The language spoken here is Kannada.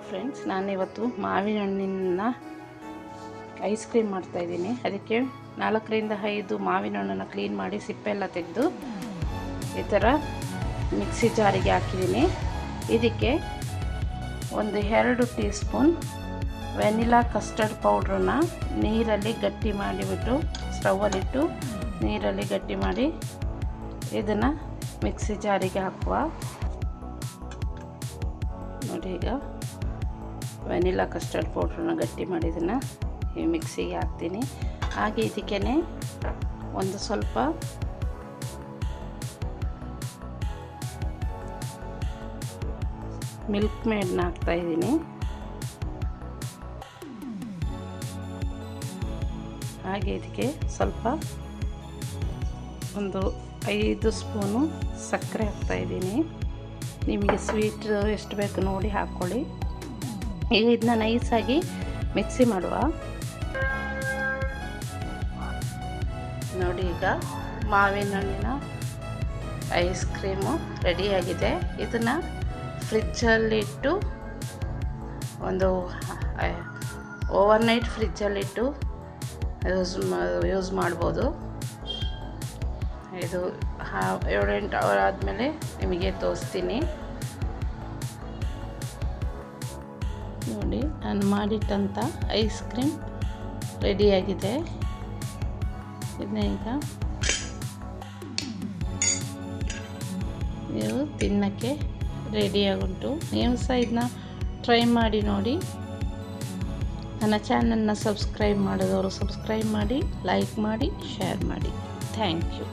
ಫ್ರೆಂಡ್ಸ್, ನಾನಿವತ್ತು ಮಾವಿನ ಹಣ್ಣಿನ ಐಸ್ ಕ್ರೀಮ್ ಮಾಡ್ತಾಯಿದ್ದೀನಿ. ಅದಕ್ಕೆ 4ರಿಂದ 5 ಮಾವಿನ ಹಣ್ಣನ್ನು ಕ್ಲೀನ್ ಮಾಡಿ ಸಿಪ್ಪೆ ಎಲ್ಲ ತೆಗೆದು ಈ ಥರ ಮಿಕ್ಸಿ ಜಾರಿಗೆ ಹಾಕಿದ್ದೀನಿ. ಇದಕ್ಕೆ ಒಂದು 2 ಟೀ ಸ್ಪೂನ್ ವೆನಿಲಾ ಕಸ್ಟರ್ಡ್ ಪೌಡ್ರನ್ನ ನೀರಲ್ಲಿ ಗಟ್ಟಿ ಮಾಡಿಬಿಟ್ಟು ಸ್ಟವಲ್ಲಿಟ್ಟು ನೀರಲ್ಲಿ ಗಟ್ಟಿ ಮಾಡಿ ಇದನ್ನು ಮಿಕ್ಸಿ ಜಾರಿಗೆ ಹಾಕುವ. ನೋಡಿ, ಈಗ ವೆನಿಲಾ ಕಸ್ಟರ್ಡ್ ಪೌಡ್ರನ್ನ ಗಟ್ಟಿ ಮಾಡಿದ್ದನ್ನು ಈ ಮಿಕ್ಸಿಗೆ ಹಾಕ್ತೀನಿ. ಹಾಗೆ ಇದಕ್ಕೇ ಒಂದು ಸ್ವಲ್ಪ ಮಿಲ್ಕ್ ಮೇಡನ್ನ ಹಾಕ್ತಾಯಿದ್ದೀನಿ. ಹಾಗೆ ಇದಕ್ಕೆ ಸ್ವಲ್ಪ ಒಂದು 5 ಸ್ಪೂನು ಸಕ್ಕರೆ ಹಾಕ್ತಾಯಿದ್ದೀನಿ. ನಿಮಗೆ ಸ್ವೀಟ್ ಎಷ್ಟು ಬೇಕು ನೋಡಿ ಹಾಕ್ಕೊಳ್ಳಿ. ಈಗ ಇದನ್ನ ನೈಸಾಗಿ ಮಿಕ್ಸಿ ಮಾಡುವ. ನೋಡಿ, ಈಗ ಮಾವಿನ ಹಣ್ಣಿನ ಐಸ್ ಕ್ರೀಮು ರೆಡಿಯಾಗಿದೆ. ಇದನ್ನು ಫ್ರಿಜ್ಜಲ್ಲಿಟ್ಟು ಒಂದು ಓವರ್ನೈಟ್ ಫ್ರಿಜ್ಜಲ್ಲಿಟ್ಟು ಯೂಸ್ ಮಾಡ್ಬೋದು. ಇದು 7-8 ಅವರ್ ಆದಮೇಲೆ ನಿಮಗೆ ತೋರಿಸ್ತೀನಿ. ನೋಡಿ, ನಾನು ಮಾಡಿಟ್ಟಂಥ ಐಸ್ ಕ್ರೀಮ್ ರೆಡಿಯಾಗಿದೆ. ಇದನ್ನ ಈಗ ನೀವು ತಿನ್ನೋಕ್ಕೆ ರೆಡಿಯಾಗುಂಟು. ನೀವು ಸಹ ಇದನ್ನ ಟ್ರೈ ಮಾಡಿ ನೋಡಿ. ನನ್ನ ಚಾನಲ್ನ ಸಬ್ಸ್ಕ್ರೈಬ್ ಮಾಡಿದವರು ಸಬ್ಸ್ಕ್ರೈಬ್ ಮಾಡಿ, ಲೈಕ್ ಮಾಡಿ, ಶೇರ್ ಮಾಡಿ. Thank you.